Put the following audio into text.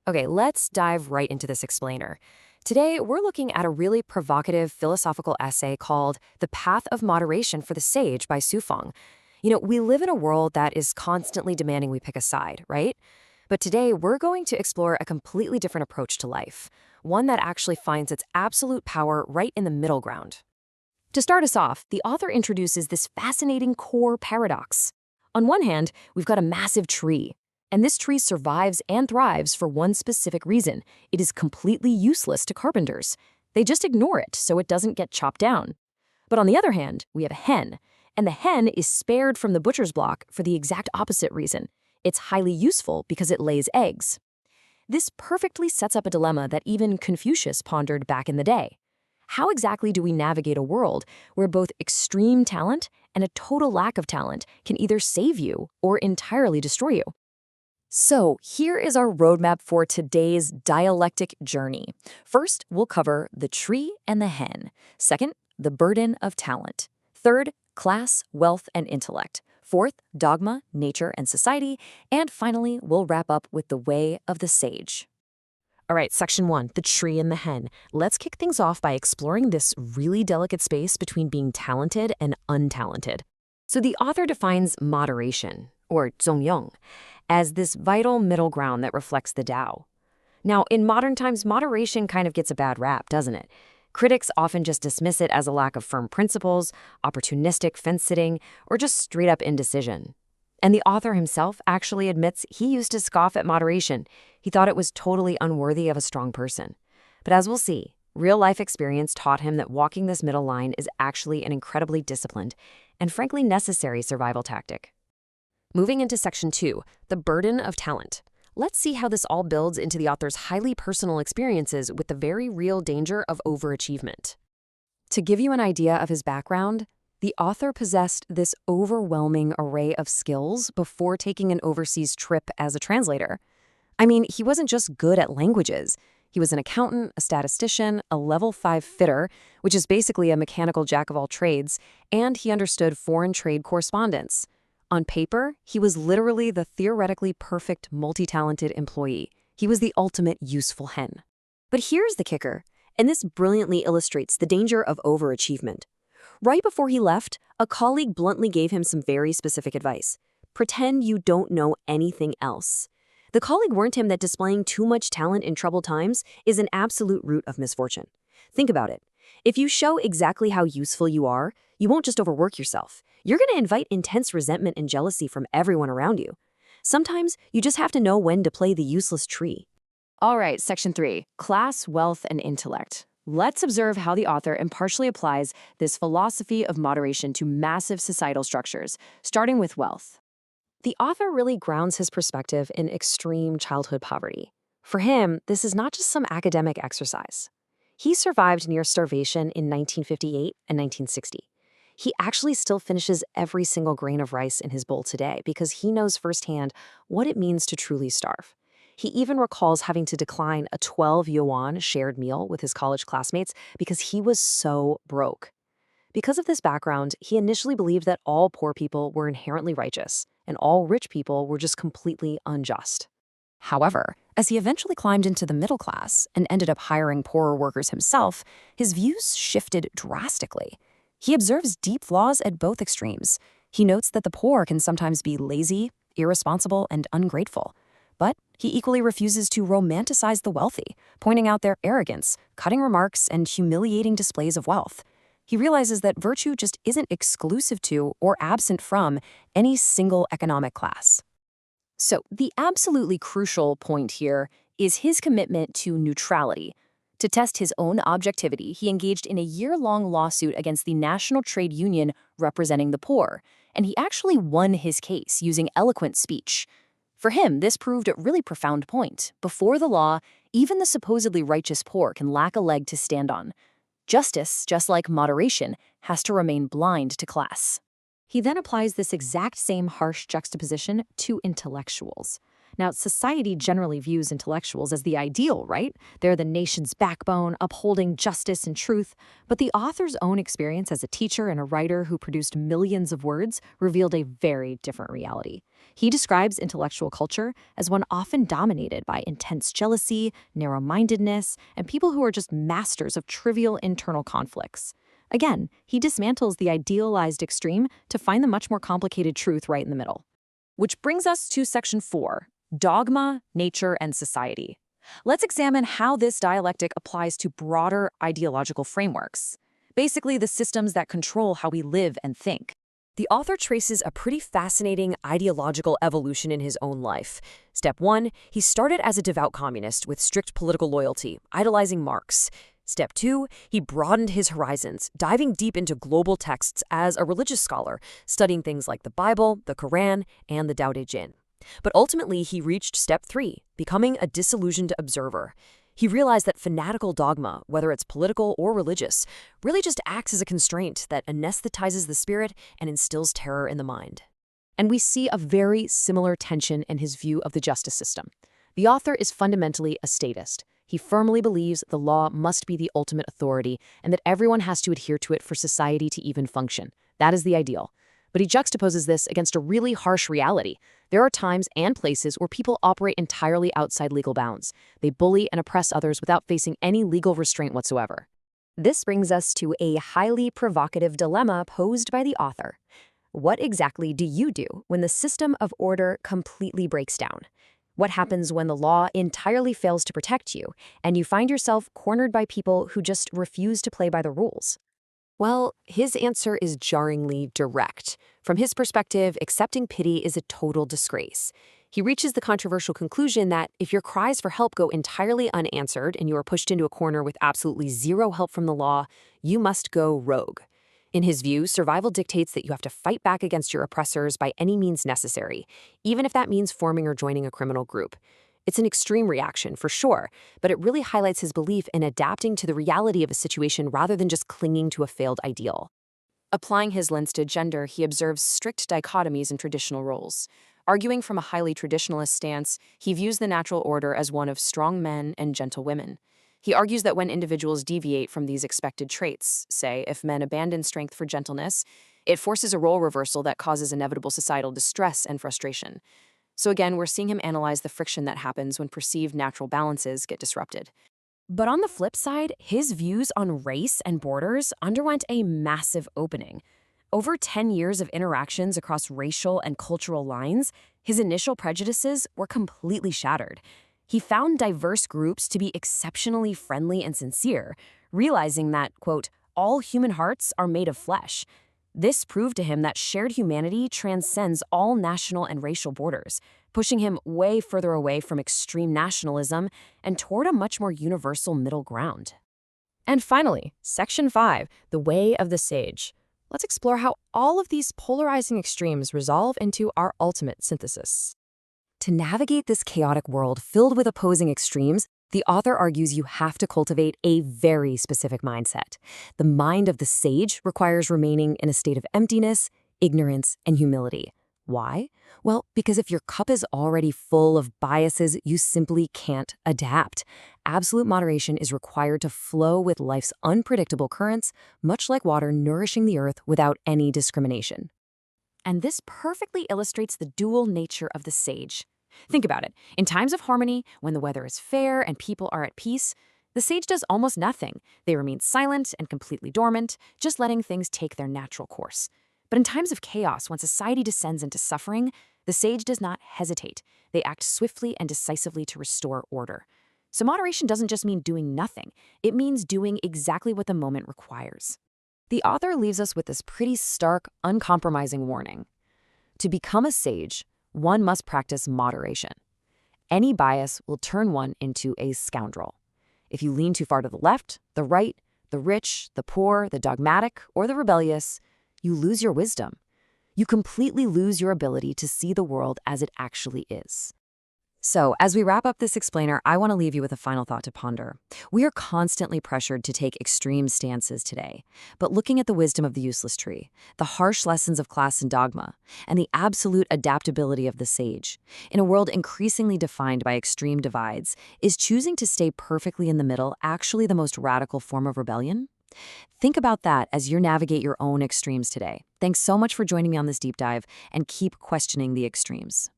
Okay, let's dive right into this explainer. Today, we're looking at a really provocative philosophical essay called The Path of Moderation for the Sage by Sufeng. We live in a world that is constantly demanding we pick a side, right? But today, we're going to explore a completely different approach to life, one that actually finds its absolute power right in the middle ground. To start us off, the author introduces this fascinating core paradox. On one hand, we've got a massive tree, and this tree survives and thrives for one specific reason. It is completely useless to carpenters. They just ignore it so it doesn't get chopped down. But on the other hand, we have a hen, and the hen is spared from the butcher's block for the exact opposite reason. It's highly useful because it lays eggs. This perfectly sets up a dilemma that even Confucius pondered back in the day. How exactly do we navigate a world where both extreme talent and a total lack of talent can either save you or entirely destroy you? So here is our roadmap for today's dialectic journey. First, we'll cover the tree and the hen. Second, the burden of talent. Third, class, wealth, and intellect. Fourth, dogma, nature, and society. And finally, we'll wrap up with the way of the sage. All right, section 1, the tree and the hen. Let's kick things off by exploring this really delicate space between being talented and untalented. So the author defines moderation, or 中庸, as this vital middle ground that reflects the Tao. Now, in modern times, moderation kind of gets a bad rap, doesn't it? Critics often just dismiss it as a lack of firm principles, opportunistic fence-sitting, or just straight-up indecision. And the author himself actually admits he used to scoff at moderation. He thought it was totally unworthy of a strong person. But as we'll see, real-life experience taught him that walking this middle line is actually an incredibly disciplined and frankly necessary survival tactic. Moving into section 2, the burden of talent. Let's see how this all builds into the author's highly personal experiences with the very real danger of overachievement. To give you an idea of his background, the author possessed this overwhelming array of skills before taking an overseas trip as a translator. I mean, he wasn't just good at languages. He was an accountant, a statistician, a level 5 fitter, which is basically a mechanical jack of all trades, and he understood foreign trade correspondence. On paper, he was literally the theoretically perfect, multi-talented employee. He was the ultimate useful hen. But here's the kicker, and this brilliantly illustrates the danger of overachievement. Right before he left, a colleague bluntly gave him some very specific advice. Pretend you don't know anything else. The colleague warned him that displaying too much talent in troubled times is an absolute root of misfortune. Think about it. If you show exactly how useful you are, you won't just overwork yourself. You're going to invite intense resentment and jealousy from everyone around you. Sometimes you just have to know when to play the useless tree. All right, section 3, class, wealth, and intellect. Let's observe how the author impartially applies this philosophy of moderation to massive societal structures, starting with wealth. The author really grounds his perspective in extreme childhood poverty. For him, this is not just some academic exercise. He survived near starvation in 1958 and 1960. He actually still finishes every single grain of rice in his bowl today because he knows firsthand what it means to truly starve. He even recalls having to decline a 12 yuan shared meal with his college classmates because he was so broke. Because of this background, he initially believed that all poor people were inherently righteous and all rich people were just completely unjust. However, as he eventually climbed into the middle class and ended up hiring poorer workers himself, his views shifted drastically. He observes deep flaws at both extremes. He notes that the poor can sometimes be lazy, irresponsible, and ungrateful. But he equally refuses to romanticize the wealthy, pointing out their arrogance, cutting remarks, and humiliating displays of wealth. He realizes that virtue just isn't exclusive to or absent from any single economic class. So the absolutely crucial point here is his commitment to neutrality. To test his own objectivity, he engaged in a year-long lawsuit against the National Trade Union representing the poor, and he actually won his case using eloquent speech. For him, this proved a really profound point. Before the law, even the supposedly righteous poor can lack a leg to stand on. Justice, just like moderation, has to remain blind to class. He then applies this exact same harsh juxtaposition to intellectuals. Now, society generally views intellectuals as the ideal, right? They're the nation's backbone, upholding justice and truth. But the author's own experience as a teacher and a writer who produced millions of words revealed a very different reality. He describes intellectual culture as one often dominated by intense jealousy, narrow-mindedness, and people who are just masters of trivial internal conflicts. Again, he dismantles the idealized extreme to find the much more complicated truth right in the middle. Which brings us to Section 4, Dogma, Nature, and Society. Let's examine how this dialectic applies to broader ideological frameworks, basically the systems that control how we live and think. The author traces a pretty fascinating ideological evolution in his own life. Step 1, he started as a devout communist with strict political loyalty, idolizing Marx. Step 2, he broadened his horizons, diving deep into global texts as a religious scholar, studying things like the Bible, the Quran, and the Tao Te Ching. But ultimately, he reached Step 3, becoming a disillusioned observer. He realized that fanatical dogma, whether it's political or religious, really just acts as a constraint that anesthetizes the spirit and instills terror in the mind. And we see a very similar tension in his view of the justice system. The author is fundamentally a statist. He firmly believes the law must be the ultimate authority and that everyone has to adhere to it for society to even function. That is the ideal. But he juxtaposes this against a really harsh reality. There are times and places where people operate entirely outside legal bounds. They bully and oppress others without facing any legal restraint whatsoever. This brings us to a highly provocative dilemma posed by the author. What exactly do you do when the system of order completely breaks down? What happens when the law entirely fails to protect you, and you find yourself cornered by people who just refuse to play by the rules? Well, his answer is jarringly direct. From his perspective, accepting pity is a total disgrace. He reaches the controversial conclusion that if your cries for help go entirely unanswered and you are pushed into a corner with absolutely zero help from the law, you must go rogue. In his view, survival dictates that you have to fight back against your oppressors by any means necessary, even if that means forming or joining a criminal group. It's an extreme reaction, for sure, but it really highlights his belief in adapting to the reality of a situation rather than just clinging to a failed ideal. Applying his lens to gender, he observes strict dichotomies in traditional roles. Arguing from a highly traditionalist stance, he views the natural order as one of strong men and gentle women. He argues that when individuals deviate from these expected traits, say, if men abandon strength for gentleness, it forces a role reversal that causes inevitable societal distress and frustration. So again, we're seeing him analyze the friction that happens when perceived natural balances get disrupted. But on the flip side, his views on race and borders underwent a massive opening. Over 10 years of interactions across racial and cultural lines, his initial prejudices were completely shattered. He found diverse groups to be exceptionally friendly and sincere, realizing that, quote, all human hearts are made of flesh. This proved to him that shared humanity transcends all national and racial borders, pushing him way further away from extreme nationalism and toward a much more universal middle ground. And finally, Section 5, The Way of the Sage. Let's explore how all of these polarizing extremes resolve into our ultimate synthesis. To navigate this chaotic world filled with opposing extremes, the author argues you have to cultivate a very specific mindset. The mind of the sage requires remaining in a state of emptiness, ignorance, and humility. Why? Well, because if your cup is already full of biases, you simply can't adapt. Absolute moderation is required to flow with life's unpredictable currents, much like water nourishing the earth without any discrimination. And this perfectly illustrates the dual nature of the sage. Think about it. In times of harmony, when the weather is fair and people are at peace, the sage does almost nothing. They remain silent and completely dormant, just letting things take their natural course. But in times of chaos, when society descends into suffering, the sage does not hesitate. They act swiftly and decisively to restore order. So moderation doesn't just mean doing nothing. It means doing exactly what the moment requires. The author leaves us with this pretty stark, uncompromising warning. To become a sage, one must practice moderation. Any bias will turn one into a scoundrel. If you lean too far to the left, the right, the rich, the poor, the dogmatic, or the rebellious, you lose your wisdom. You completely lose your ability to see the world as it actually is. So, as we wrap up this explainer, I want to leave you with a final thought to ponder. We are constantly pressured to take extreme stances today, but looking at the wisdom of the useless tree, the harsh lessons of class and dogma, and the absolute adaptability of the sage, in a world increasingly defined by extreme divides, is choosing to stay perfectly in the middle actually the most radical form of rebellion? Think about that as you navigate your own extremes today. Thanks so much for joining me on this deep dive, and keep questioning the extremes.